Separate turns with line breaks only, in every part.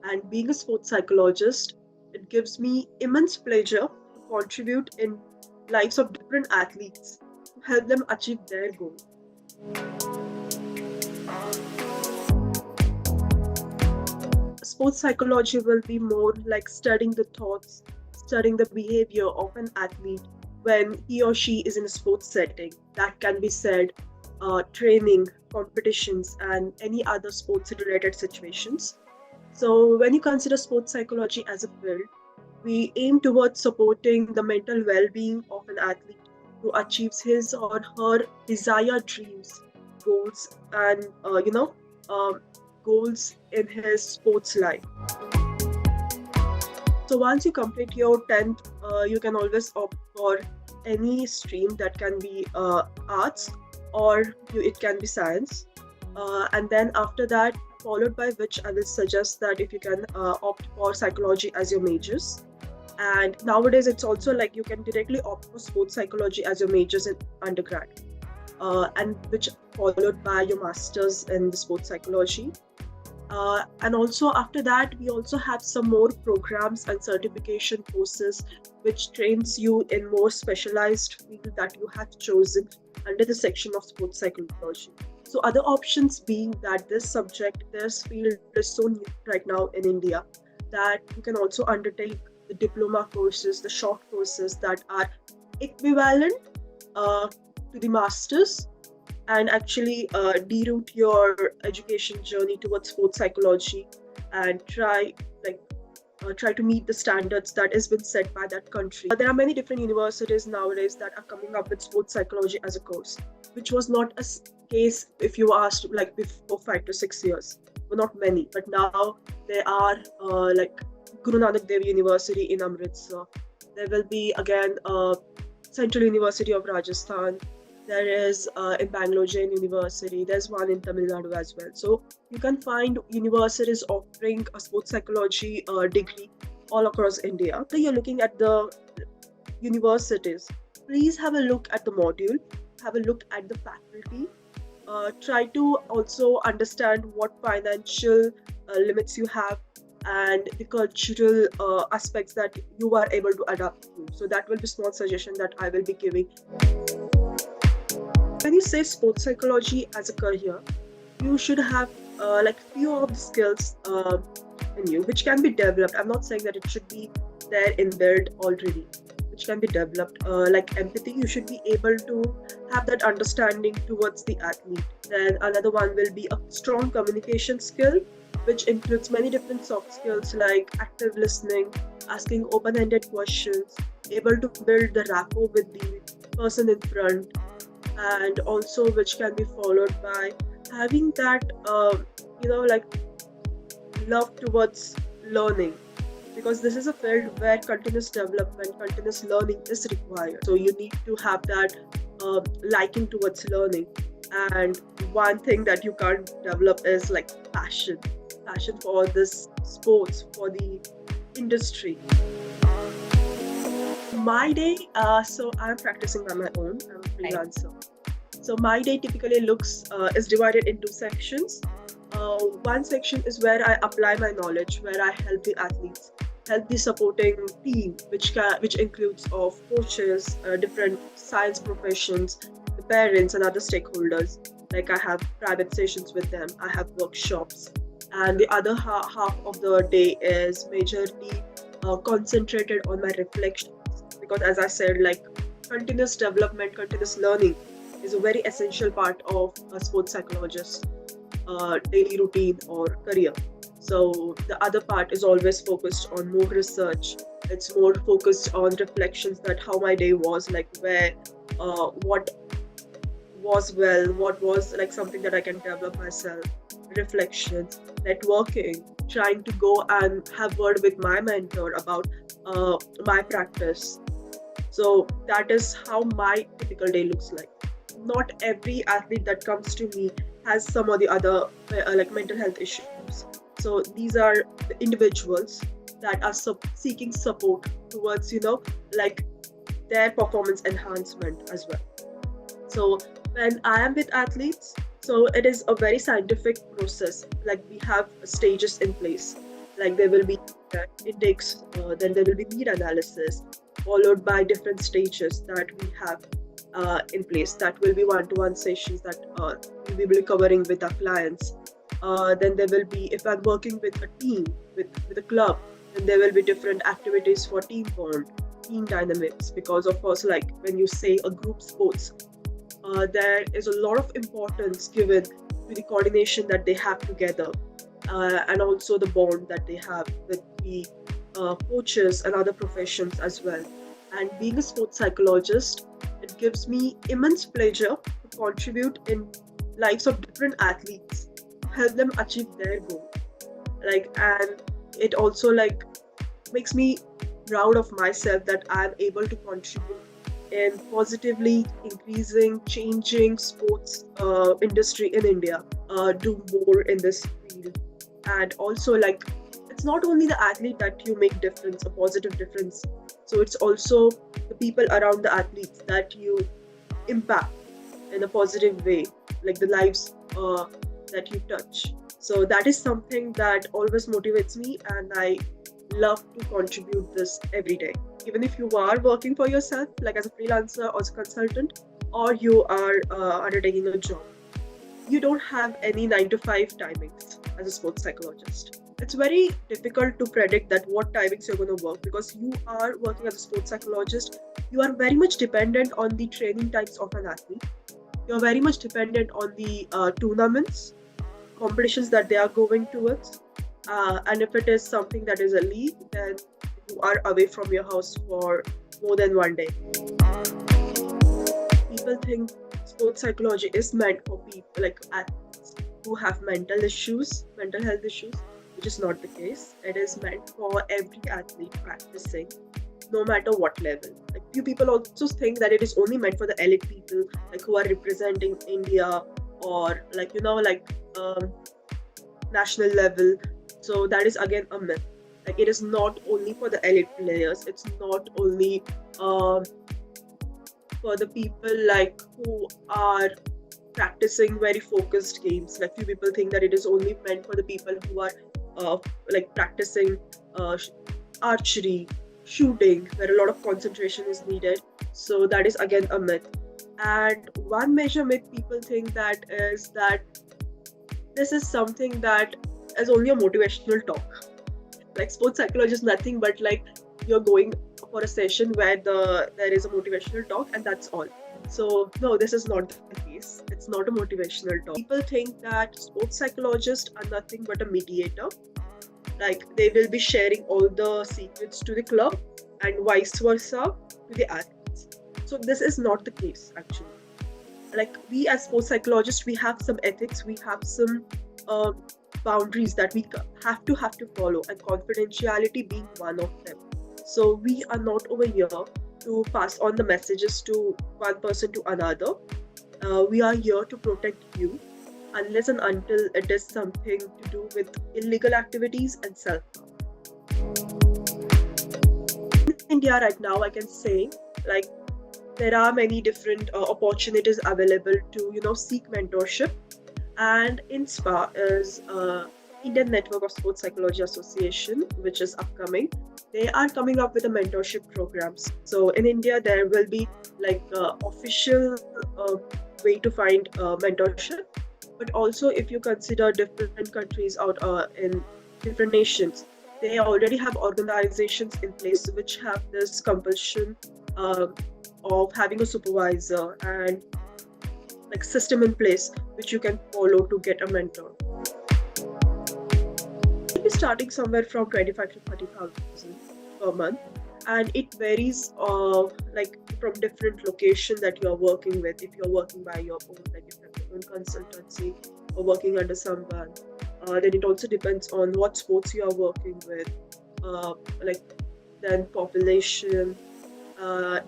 And being a sports psychologist, it gives me immense pleasure to contribute in lives of different athletes to help them achieve their goal. Sports psychology will be more like studying the thoughts, studying the behavior of an athlete when he or she is in a sports setting. That can be said training, competitions, and any other sports related situations. So, when you consider sports psychology as a field, we aim towards supporting the mental well being of an athlete to achieve his or her desired dreams, goals, and um, goals in his sports life. So once you complete your 10th, you can always opt for any stream that can be arts or it can be science. And then after that, followed by which I will suggest that if you can opt for psychology as your majors. And nowadays, it's also like you can directly opt for sports psychology as your majors in undergrad, and which followed by your masters in the sports psychology. And also after that, we also have some more programs and certification courses which trains you in more specialized field that you have chosen under the section of sports psychology. So other options being that this field is so new right now in India that you can also undertake the diploma courses, the short courses that are equivalent to the masters and actually deroute your education journey towards sports psychology and try to meet the standards that has been set by that country. There are many different universities nowadays that are coming up with sports psychology as a course, which was not a case if you asked like before 5 to 6 years. Well, not many, but now there are like Guru Nanak Dev University in Amritsar. There will be again Central University of Rajasthan. There is in Bangalore Jain University. There's one in Tamil Nadu as well. So you can find universities offering a sports psychology degree all across India. So you're looking at the universities. Please have a look at the module. Have a look at the faculty. Try to also understand what financial limits you have and the cultural aspects that you are able to adapt to. So that will be small suggestion that I will be giving. When you say sports psychology as a career, you should have like few of the skills in you which can be developed. I'm not saying that it should be there inbuilt already, which can be developed. Like empathy, you should be able to have that understanding towards the athlete. Then another one will be a strong communication skill, which includes many different soft skills like active listening, asking open-ended questions, able to build the rapport with the person in front, and also which can be followed by having that like love towards learning, because this is a field where continuous development, continuous learning is required. So you need to have that liking towards learning. And one thing that you can't develop is like passion for this sports, for the industry. My day, so I'm practicing on my own. I'm a
Right.
freelancer. So my day typically is divided into sections. One section is where I apply my knowledge, where I help the athletes, help the supporting team, which includes of coaches, different science professions, the parents and other stakeholders. Like I have private sessions with them, I have workshops, and the other half of the day is majorly concentrated on my reflections, because as I said, like continuous development, continuous learning is a very essential part of a sports psychologist daily routine or career. So the other part is always focused on more research. It's more focused on reflections, that how my day was, like where what was well, what was like something that I can develop myself, reflections, networking, trying to go and have word with my mentor about my practice. So that is how my typical day looks like. Not every athlete that comes to me has some or the other like mental health issues. So these are the individuals that are seeking support towards like their performance enhancement as well. So when I am with athletes, So it is a very scientific process. Like we have stages in place. Like there will be index, then there will be need analysis, followed by different stages that we have in place. That will be one-to-one sessions that we will be covering with our clients. Then there will be, if I'm working with a team, with a club, then there will be different activities for team bond, team dynamics. Because of course, like when you say a group sports, there is a lot of importance given to the coordination that they have together, and also the bond that they have with the coaches and other professions as well. And being a sports psychologist, it gives me immense pleasure to contribute in lives of different athletes, help them achieve their goal. And it also makes me proud of myself that I'm able to contribute in positively increasing, changing sports industry in India. Do more in this field, and also it's not only the athlete that you make difference, a positive difference. So it's also the people around the athletes that you impact in a positive way, like the lives that you touch. So that is something that always motivates me, and I love to contribute this every day. Even if you are working for yourself, like as a freelancer or as a consultant, or you are undertaking a job, you don't have any 9 to 5 timings as a sports psychologist. It's very difficult to predict that what timings you're going to work, because you are working as a sports psychologist. You are very much dependent on the training types of an athlete. You're very much dependent on the tournaments, competitions that they are going towards. And if it is something that is a league, then you are away from your house for more than one day. People think sports psychology is meant for people like athletes who have mental health issues, which is not the case. It is meant for every athlete practicing, no matter what level. Like few people also think that it is only meant for the elite people, like who are representing India, or national level. So that is again a myth. Like it is not only for the elite players. It's not only for the people who are practicing very focused games. Like few people think that it is only meant for the people who are practicing archery, shooting, where a lot of concentration is needed. So that is again a myth. And one major myth people think that is that this is something that is only a motivational talk. Like sports psychology is nothing but you're going for a session where there is a motivational talk and that's all. So no, this is not the case. It's not a motivational talk. People think that sports psychologists are nothing but a mediator. Like they will be sharing all the secrets to the club and vice versa to the athletes. So this is not the case actually. Like we as sports psychologists, we have some ethics, we have some boundaries that we have to follow, and confidentiality being one of them. So we are not over here to pass on the messages to one person to another. We are here to protect you unless and until it is something to do with illegal activities and self-harm. In India right now, I can say there are many different opportunities available to seek mentorship. And INSPA is Indian Network of Sports Psychology Association, which is upcoming. They are coming up with a mentorship programs. So in India, there will be official way to find mentorship. But also, if you consider different countries out in different nations, they already have organizations in place which have this compulsion of having a supervisor and system in place which you can follow to get a mentor. You'll be starting somewhere from 25 to 30,000 per month, and it varies from different location that you are working with. If you're working by your own, if you have your own consultancy or working under someone, then it also depends on what sports you are working with, then population,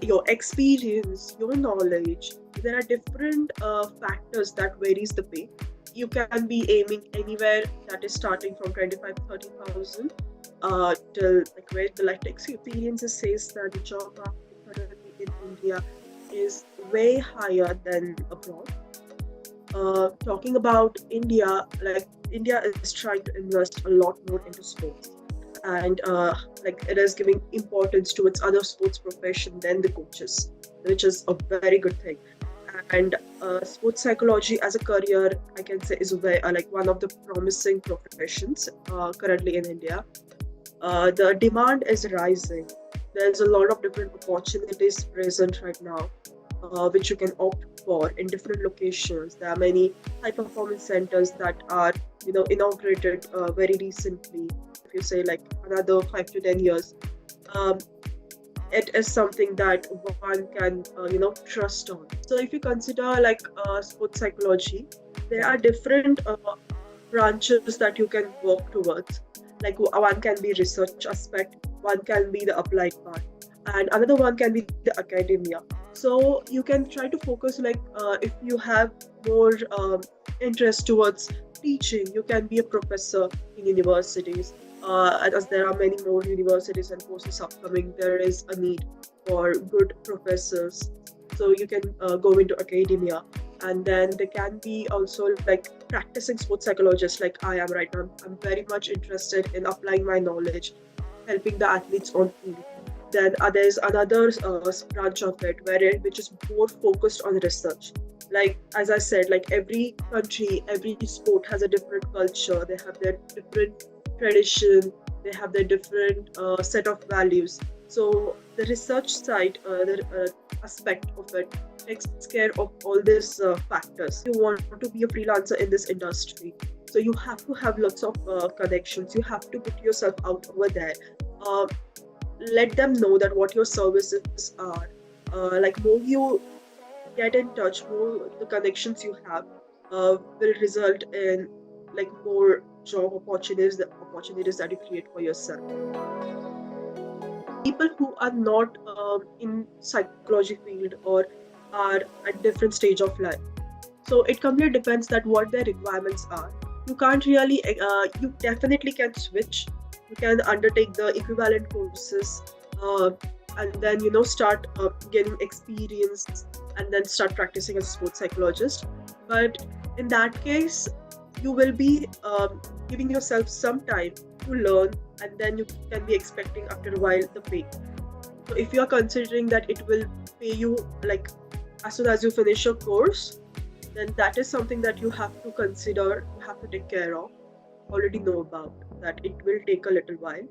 your experience, your knowledge. There are different factors that varies the pay. You can be aiming anywhere that is starting from 25 to 30,000 till where the life experiences says that the job market currently in India is way higher than abroad. Talking about India, like India is trying to invest a lot more into sports, and like it is giving importance to its other sports profession than the coaches, which is a very good thing. And sports psychology as a career, I can say, is like one of the promising professions currently in India. The demand is rising. There's a lot of different opportunities present right now, which you can opt for in different locations. There are many high performance centers that are, inaugurated very recently. If you say like another 5 to 10 years, um, it is something that one can, trust on. So if you consider like sports psychology, there are different branches that you can work towards. Like one can be research aspect, one can be the applied part, and another one can be the academia. So you can try to focus like if you have more interest towards teaching, you can be a professor in universities. As there are many more universities and courses upcoming, there is a need for good professors. So you can go into academia, and then there can be also like practicing sports psychologists like I am right now. I'm very much interested in applying my knowledge, helping the athletes on field. Then there's another branch of it which is more focused on research. Like as I said, like every country, every sport has a different culture. They have their different tradition. They have their different set of values. So the research side, the aspect of it takes care of all these factors. You want to be a freelancer in this industry, so you have to have lots of connections. You have to put yourself out over there. Uh, Let them know that what your services are. Like more you get in touch, more the connections you have will result in like more job opportunities, the opportunities that you create for yourself. People who are not in psychology field or are at different stage of life, so it completely depends that what their requirements are. You can't really you definitely can switch. You can undertake the equivalent courses, uh, and then start getting experience, and then start practicing as a sports psychologist. But in that case, you will be giving yourself some time to learn, and then you can be expecting after a while the pay. So if you are considering that it will pay you like as soon as you finish your course, then that is something that you have to consider, you have to take care of, already know about that it will take a little while.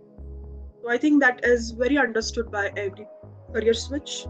So I think that is very understood by every career switch.